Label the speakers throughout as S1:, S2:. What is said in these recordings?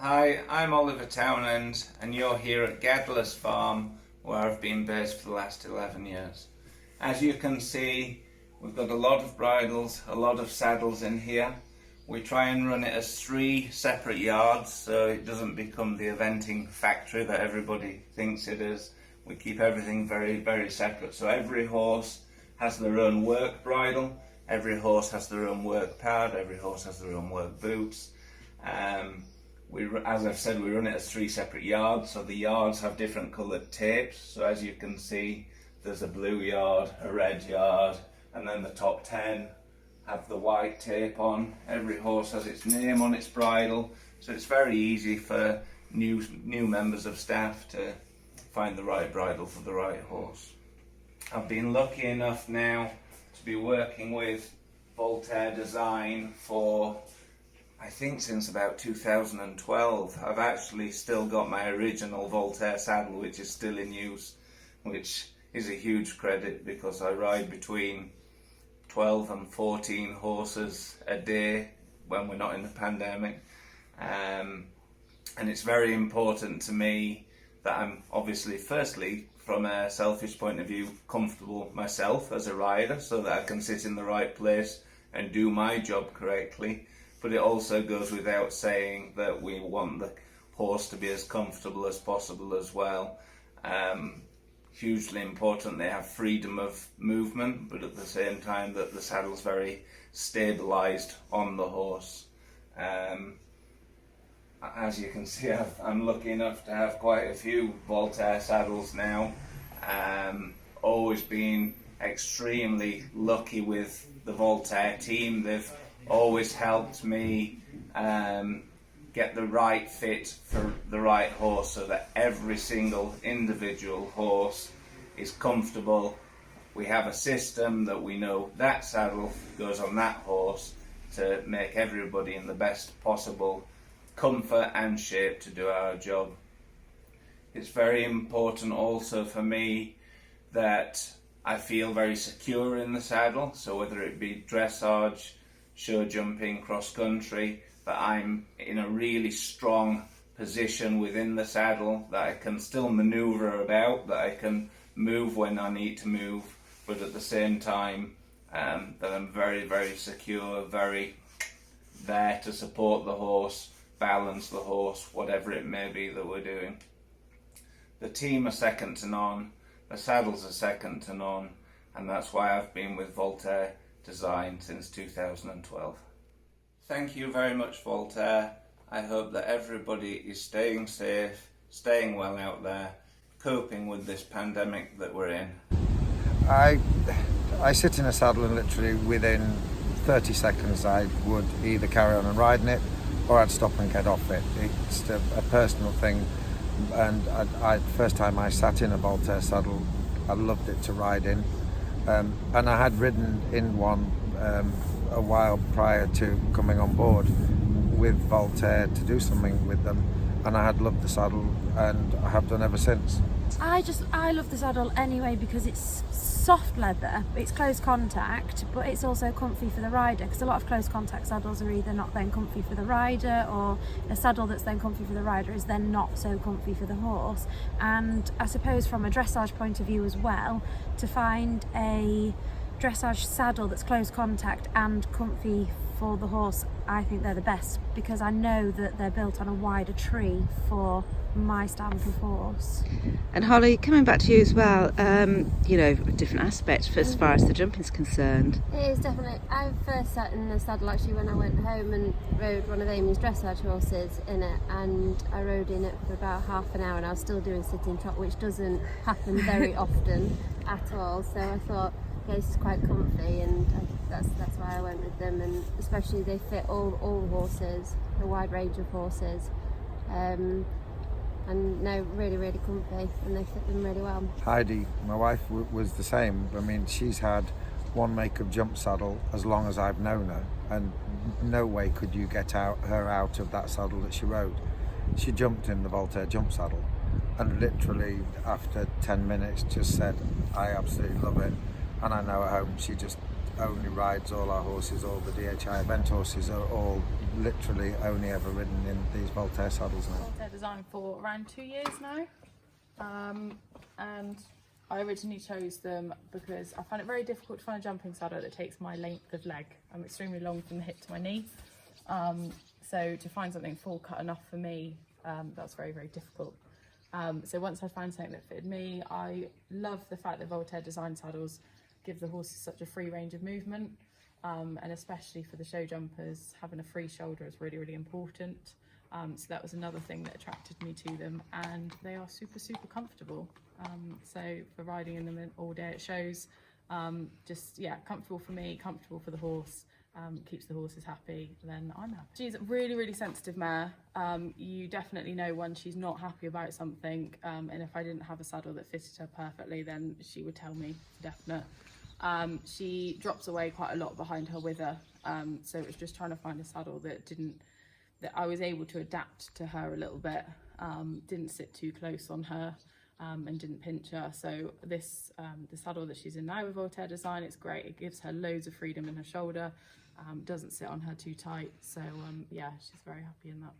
S1: Hi, I'm Oliver Townend and you're here at Gedler's Farm where I've been based for the last 11 years. As you can see, we've got a lot of bridles, a lot of saddles in here. We try and run it as 3 separate yards so it doesn't become the eventing factory that everybody thinks it is. We keep everything very, very separate. So every horse has their own work bridle, every horse has their own work pad, every horse has their own work boots. As I've said, we run it as 3 separate yards, so the yards have different coloured tapes. So as you can see, there's a blue yard, a red yard, and then the top 10 have the white tape on. Every horse has its name on its bridle, so it's very easy for new members of staff to find the right bridle for the right horse. I've been lucky enough now to be working with Voltaire Design for, I think, since about 2012. I've actually still got my original Voltaire saddle, which is still in use, which is a huge credit because I ride between 12 and 14 horses a day when we're not in the pandemic. And it's very important to me that I'm obviously, firstly, from a selfish point of view, comfortable myself as a rider so that I can sit in the right place and do my job correctly. But it also goes without saying that we want the horse to be as comfortable as possible as well. Hugely important they have freedom of movement, but at the same time that the saddle's very stabilised on the horse. As you can see, I'm lucky enough to have quite a few Voltaire saddles now. Always been extremely lucky with the Voltaire team. They've always helped me get the right fit for the right horse so that every single individual horse is comfortable. We have a system that we know that saddle goes on that horse to make everybody in the best possible comfort and shape to do our job. It's very important also for me that I feel very secure in the saddle, so whether it be dressage, show jumping, cross country, that I'm in a really strong position within the saddle, that I can still maneuver about, that I can move when I need to move, but at the same time that I'm very, very secure, very there to support the horse, balance the horse, whatever it may be that we're doing. The team are second to none, the saddles are second to none, and that's why I've been with Voltaire Design since 2012. Thank you very much, Voltaire. I hope that everybody is staying safe, staying well out there, coping with this pandemic that we're in.
S2: I sit in a saddle and literally within 30 seconds I would either carry on and riding it or I'd stop and get off it. It's a personal thing, and first time I sat in a Voltaire saddle, I loved it to ride in. And I had ridden in one a while prior to coming on board with Voltaire to do something with them, and I had loved the saddle and I have done ever since.
S3: I love the saddle anyway because it's soft leather, it's close contact, but it's also comfy for the rider, because a lot of close contact saddles are either not then comfy for the rider, or a saddle that's then comfy for the rider is then not so comfy for the horse. And I suppose from a dressage point of view as well, to find a dressage saddle that's close contact and comfy for the horse, I think they're the best, because I know that they're built on a wider tree for my stamp of horse.
S4: And Holly, coming back to you as well, different aspects as far as the jumping's concerned.
S5: It is definitely. I first sat in the saddle actually when I went home and rode one of Amy's dressage horses in it, and I rode in it for about half an hour, and I was still doing sitting trot, which doesn't happen very often at all. So I thought, okay, this is quite comfy, and that's why I went with them. And especially they fit all horses, a wide range of horses. And no, really, really comfy, and they fit them really well.
S2: Heidi, my wife, was the same. I mean, she's had one make of jump saddle as long as I've known her, and no way could you get her out of that saddle that she rode. She jumped in the Voltaire jump saddle, and literally after 10 minutes just said, I absolutely love it. And I know at home she just only rides all our horses, all the DHI event horses are all literally only ever ridden in these Voltaire saddles now.
S6: Voltaire Design for around 2 years now, and I originally chose them because I find it very difficult to find a jumping saddle that takes my length of leg. I'm extremely long from the hip to my knee, so to find something full cut enough for me, that's very, very difficult. So once I found something that fitted me, I love the fact that Voltaire Design saddles give the horses such a free range of movement, and especially for the show jumpers, having a free shoulder is really, really important. So that was another thing that attracted me to them, and they are super, super comfortable. So for riding in them all day at shows, just yeah, comfortable for me, comfortable for the horse, keeps the horses happy, then I'm happy. She's a really, really sensitive mare. You definitely know when she's not happy about something, and if I didn't have a saddle that fitted her perfectly, then she would tell me for definite. She drops away quite a lot behind her wither, so it was just trying to find a saddle that I was able to adapt to her a little bit, didn't sit too close on her, and didn't pinch her. So this the saddle that she's in now with Voltaire Design, it's great. It gives her loads of freedom in her shoulder, doesn't sit on her too tight, so yeah, she's very happy in that.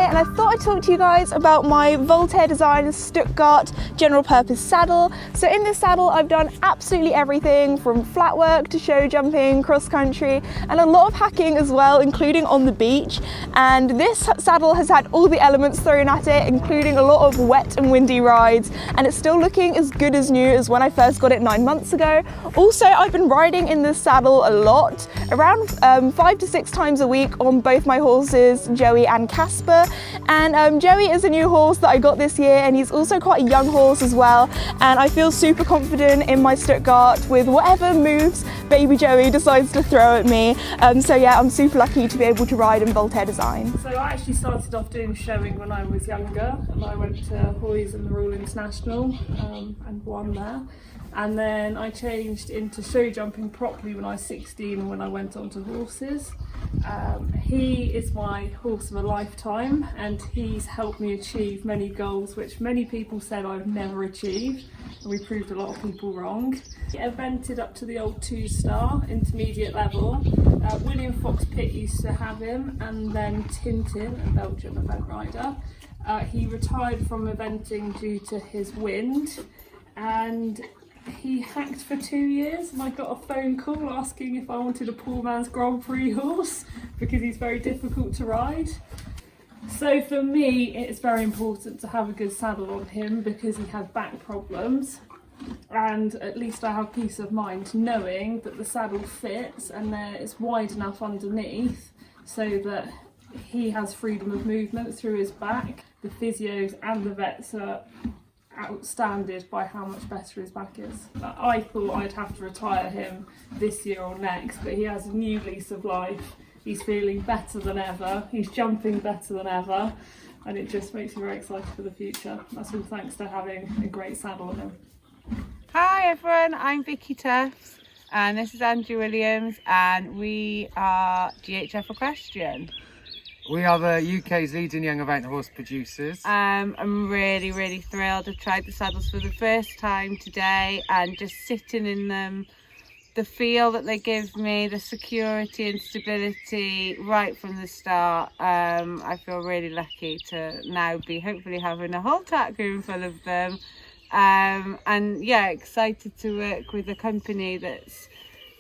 S7: And I thought I'd talk to you guys about my Voltaire Design Stuttgart general purpose saddle. So in this saddle I've done absolutely everything from flat work to show jumping, cross country, and a lot of hacking as well, including on the beach. And this saddle has had all the elements thrown at it, including a lot of wet and windy rides, and it's still looking as good as new as when I first got it 9 months ago. Also, I've been riding in this saddle a lot, around 5 to 6 times a week on both my horses, Joey and Casper. And Joey is a new horse that I got this year, and he's also quite a young horse as well, and I feel super confident in my Stuttgart with whatever moves baby Joey decides to throw at me. So yeah, I'm super lucky to be able to ride in Voltaire Design.
S8: So I actually started off doing showing when I was younger, and I went to Hoys and the Royal International and won there. And then I changed into show jumping properly when I was 16 and when I went on to horses. He is my horse of a lifetime, and he's helped me achieve many goals which many people said I've never achieved, and we proved a lot of people wrong. He evented up to the old 2-star intermediate level. William Fox Pitt used to have him, and then Tintin, a Belgian event rider. He retired from eventing due to his wind, and he hacked for 2 years, and I got a phone call asking if I wanted a poor man's Grand Prix horse because he's very difficult to ride. So for me, it's very important to have a good saddle on him because he had back problems, and at least I have peace of mind knowing that the saddle fits and it's wide enough underneath so that he has freedom of movement through his back. The physios and the vets are outstanded by how much better his back is. I thought I'd have to retire him this year or next, but he has a new lease of life. He's feeling better than ever, he's jumping better than ever, and it just makes me very excited for the future. That's all thanks to having a great saddle on him.
S9: Hi everyone, I'm Vicky Tufts and this is Andrew Williams, and we are GHF Equestrian.
S10: We are the UK's leading young event horse producers.
S9: I'm really, really thrilled. I've tried the saddles for the first time today, and just sitting in them, the feel that they give me, the security and stability right from the start. I feel really lucky to now be hopefully having a whole tack room full of them. And yeah, excited to work with a company that's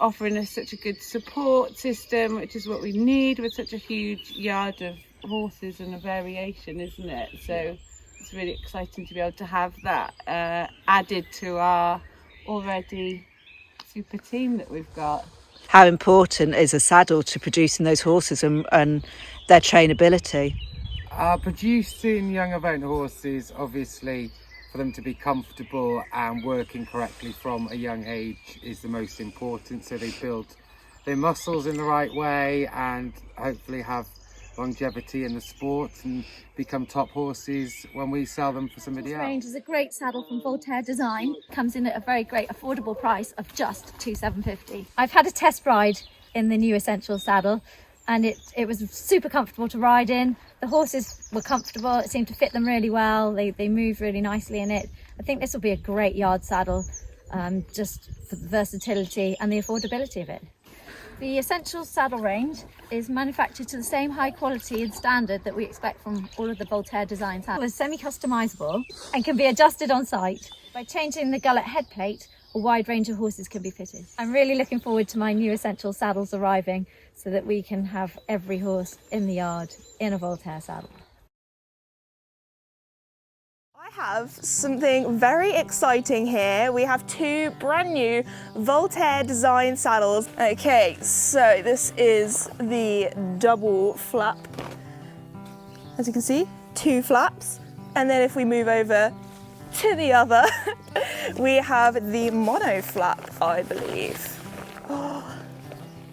S9: offering us such a good support system, which is what we need with such a huge yard of horses and a variation, isn't it? So it's really exciting to be able to have that added to our already super team that we've got.
S4: How important is a saddle to producing those horses and their trainability?
S10: Producing young event horses, obviously, for them to be comfortable and working correctly from a young age is the most important, so they build their muscles in the right way and hopefully have longevity in the sport and become top horses when we sell them for somebody else.
S11: This range is a great saddle from Voltaire Design, comes in at a very great affordable price of just $2,750. I've had a test ride in the new Essentials saddle, and it was super comfortable to ride in. The horses were comfortable, it seemed to fit them really well, they moved really nicely in it. I think this will be a great yard saddle, just for the versatility and the affordability of it. The Essentials saddle range is manufactured to the same high quality and standard that we expect from all of the Voltaire Design saddles. It's semi-customisable and can be adjusted on site. By changing the gullet head plate, a wide range of horses can be fitted. I'm really looking forward to my new Essentials saddles arriving so that we can have every horse in the yard in a Voltaire saddle.
S7: I have something very exciting here. We have two brand new Voltaire Design saddles. Okay, so this is the double flap. As you can see, two flaps. And then if we move over to the other, we have the mono flap, I believe. Oh,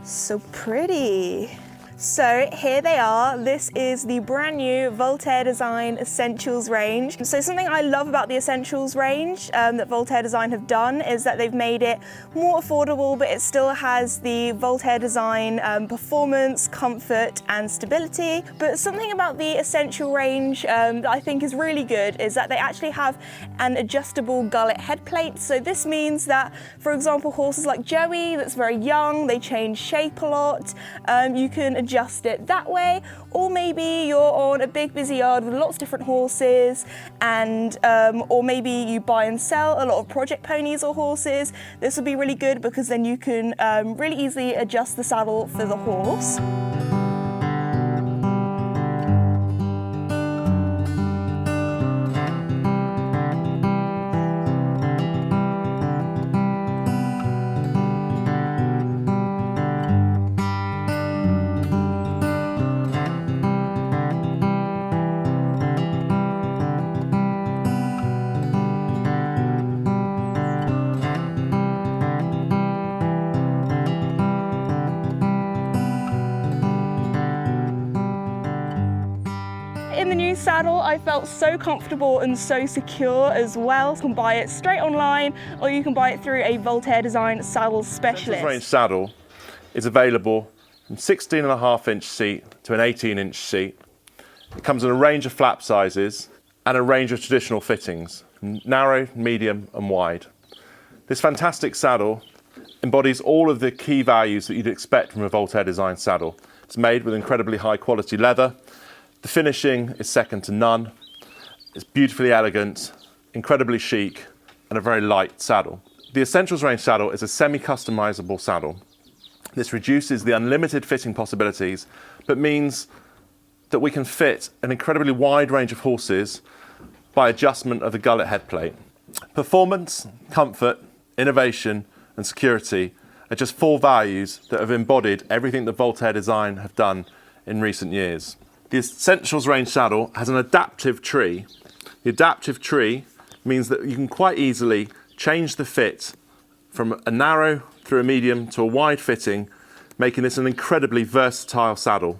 S7: so pretty. So here they are. This is the brand new Voltaire Design Essentials range. So something I love about the Essentials range that Voltaire Design have done is that they've made it more affordable, but it still has the Voltaire Design performance, comfort and stability. But something about the Essential range that I think is really good is that they actually have an adjustable gullet head plate. So this means that, for example, horses like Joey, that's very young, they change shape a lot, you can adjust it that way, or maybe you're on a big busy yard with lots of different horses, and or maybe you buy and sell a lot of project ponies or horses. This will be really good because then you can really easily adjust the saddle for the horse. In the new saddle, I felt so comfortable and so secure as well. You can buy it straight online, or you can buy it through a Voltaire Design saddle specialist.
S12: This range saddle is available from 16.5-inch seat to an 18-inch seat. It comes in a range of flap sizes and a range of traditional fittings, narrow, medium and wide. This fantastic saddle embodies all of the key values that you'd expect from a Voltaire Design saddle. It's made with incredibly high quality leather. The finishing is second to none. It's beautifully elegant, incredibly chic, and a very light saddle. The Essentials range saddle is a semi-customizable saddle. This reduces the unlimited fitting possibilities, but means that we can fit an incredibly wide range of horses by adjustment of the gullet head plate. Performance, comfort, innovation, and security are just four values that have embodied everything that Voltaire Design have done in recent years. The Essentials range saddle has an adaptive tree. The adaptive tree means that you can quite easily change the fit from a narrow through a medium to a wide fitting, making this an incredibly versatile saddle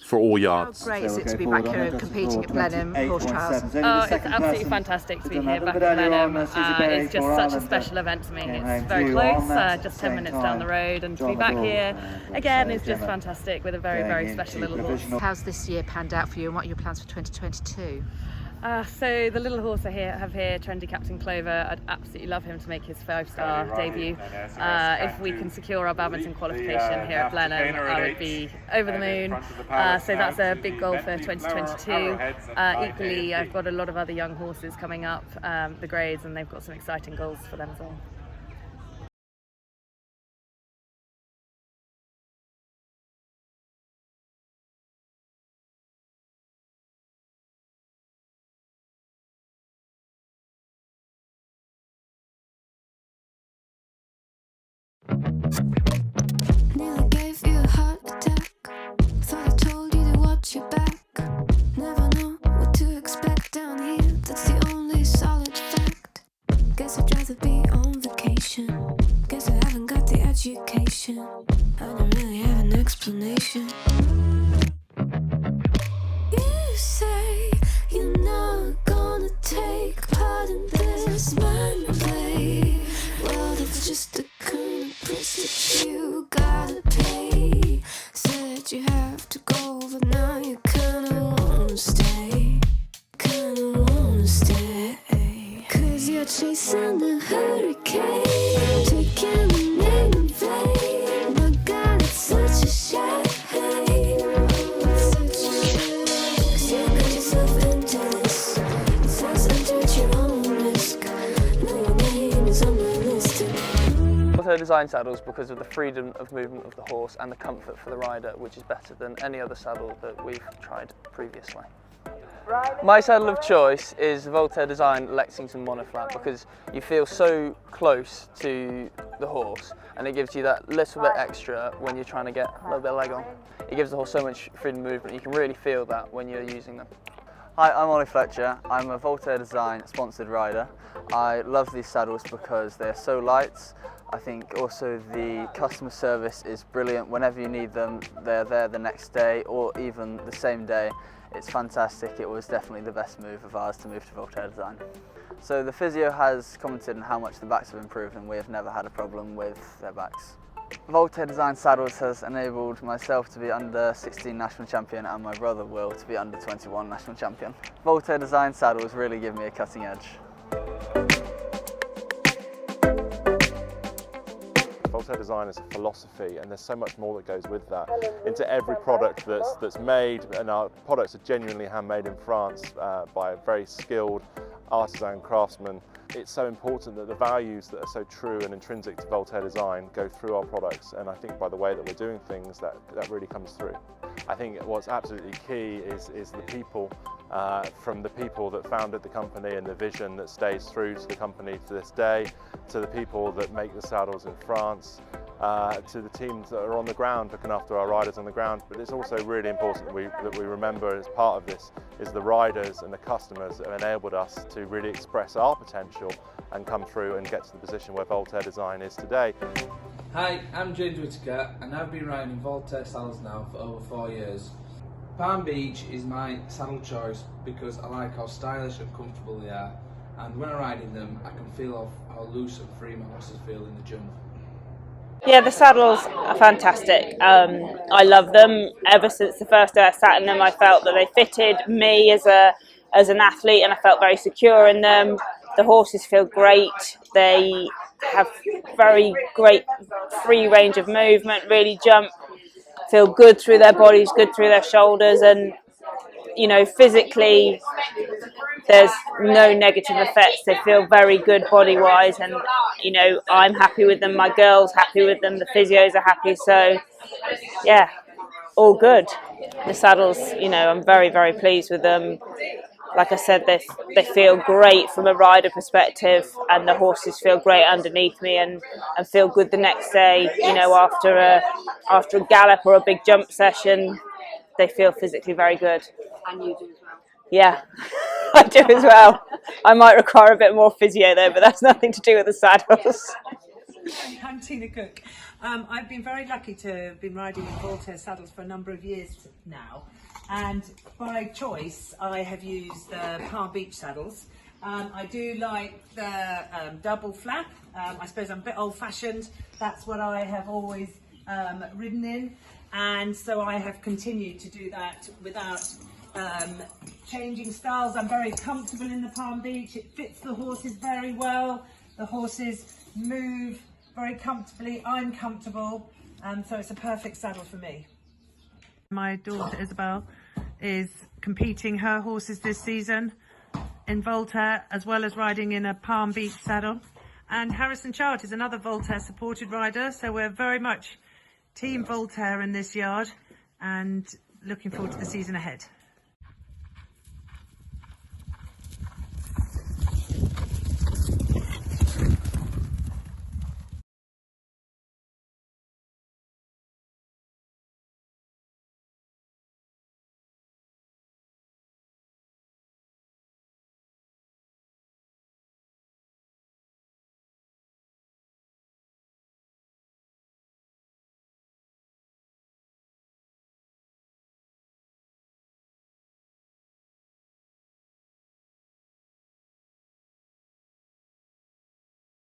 S12: for all yards.
S4: How great is it to be back here competing at Blenheim horse trials?
S13: Oh, it's absolutely fantastic to be here back at Blenheim. It's just such a special event to me. It's very close, just 10 minutes down the road, and to be back here again is just fantastic with a very, very special little horse.
S4: How's this year panned out for you, and what are your plans for 2022?
S13: So the little horse I have here, Trendy Captain Clover, I'd absolutely love him to make his 5-star debut. If we can secure our badminton qualification here at Blenheim, I would be over the moon. So that's a big goal for 2022. Equally, I've got a lot of other young horses coming up, the grades, and they've got some exciting goals for them as well.
S14: Nearly gave you a heart attack. Thought I told you to watch your back. Never know what to expect down here. That's the only solid fact. Guess I'd rather be on vacation. Guess I haven't got the education. I don't really have an explanation. You say you're not gonna take part in this mind play. Well, that's just the kind of place that you sound of hurricane, taking the name in vain. My God, it's such a shame. Cause you got yourself into this. It sounds enter at your own risk. Now your name is on my list.
S15: Voltaire Design saddles because of the freedom of movement of the horse and the comfort for the rider, which is better than any other saddle that we've tried previously. My saddle of choice is the Voltaire Design Lexington monoflat because you feel so close to the horse and it gives you that little bit extra when you're trying to get a little bit of leg on. It gives the horse so much freedom of movement, you can really feel that when you're using them. Hi, I'm Ollie Fletcher. I'm a Voltaire Design sponsored rider. I love these saddles because they're so light. I think also the customer service is brilliant. Whenever you need them, they're there the next day or even the same day. It's fantastic. It was definitely the best move of ours to move to Voltaire Design. So the physio has commented on how much the backs have improved and we have never had a problem with their backs. Voltaire Design saddles has enabled myself to be under 16 national champion and my brother Will to be under 21 national champion. Voltaire Design saddles really give me a cutting edge.
S12: Voltaire Design is a philosophy and there's so much more that goes with that into every product that's made, and our products are genuinely handmade in France by a very skilled artisan craftsman. It's so important that the values that are so true and intrinsic to Voltaire Design go through our products, and I think by the way that we're doing things that really comes through. I think what's absolutely key is the people, from the people that founded the company and the vision that stays through to the company to this day, to the people that make the saddles in France, to the teams that are on the ground looking after our riders on the ground. But it's also really important that we remember as part of this is the riders and the customers that have enabled us to really express our potential and come through and get to the position where Voltaire Design is today.
S16: Hi, I'm James Whittaker and I've been riding Voltaire saddles now for over 4 years. Palm Beach is my saddle choice because I like how stylish and comfortable they are, and when I ride in them I can feel how loose and free my horses feel in the jump.
S17: Yeah, the saddles are fantastic. I love them. Ever since the first day I sat in them, I felt that they fitted me as an athlete, and I felt very secure in them. The horses feel great. They have very great free range of movement, really jump, feel good through their bodies, good through their shoulders, and you know, physically there's no negative effects. They feel very good body wise, and you know, I'm happy with them, my girl's happy with them, the physios are happy, so yeah, all good. The saddles, you know, I'm very, very pleased with them. Like I said, they feel great from a rider perspective, and the horses feel great underneath me and feel good the next day, you know, after a gallop or a big jump session. They feel physically very good.
S18: And you do as well?
S17: Yeah, I do as well. I might require a bit more physio though, but that's nothing to do with the saddles.
S18: I'm Tina Cook. I've been very lucky to have been riding in Voltaire saddles for a number of years now, and by choice I have used the Palm Beach saddles. I do like the double flap. I suppose I'm a bit old-fashioned. That's what I have always ridden in, and so I have continued to do that without changing styles. I'm very comfortable in the Palm Beach. It fits the horses very well. The horses move very comfortably. I'm comfortable, so it's a perfect saddle for me. My daughter Isabel is competing her horses this season in Voltaire, as well as riding in a Palm Beach saddle. And Harrison Chart is another Voltaire supported rider, so we're very much Team Voltaire in this yard and looking forward to the season ahead.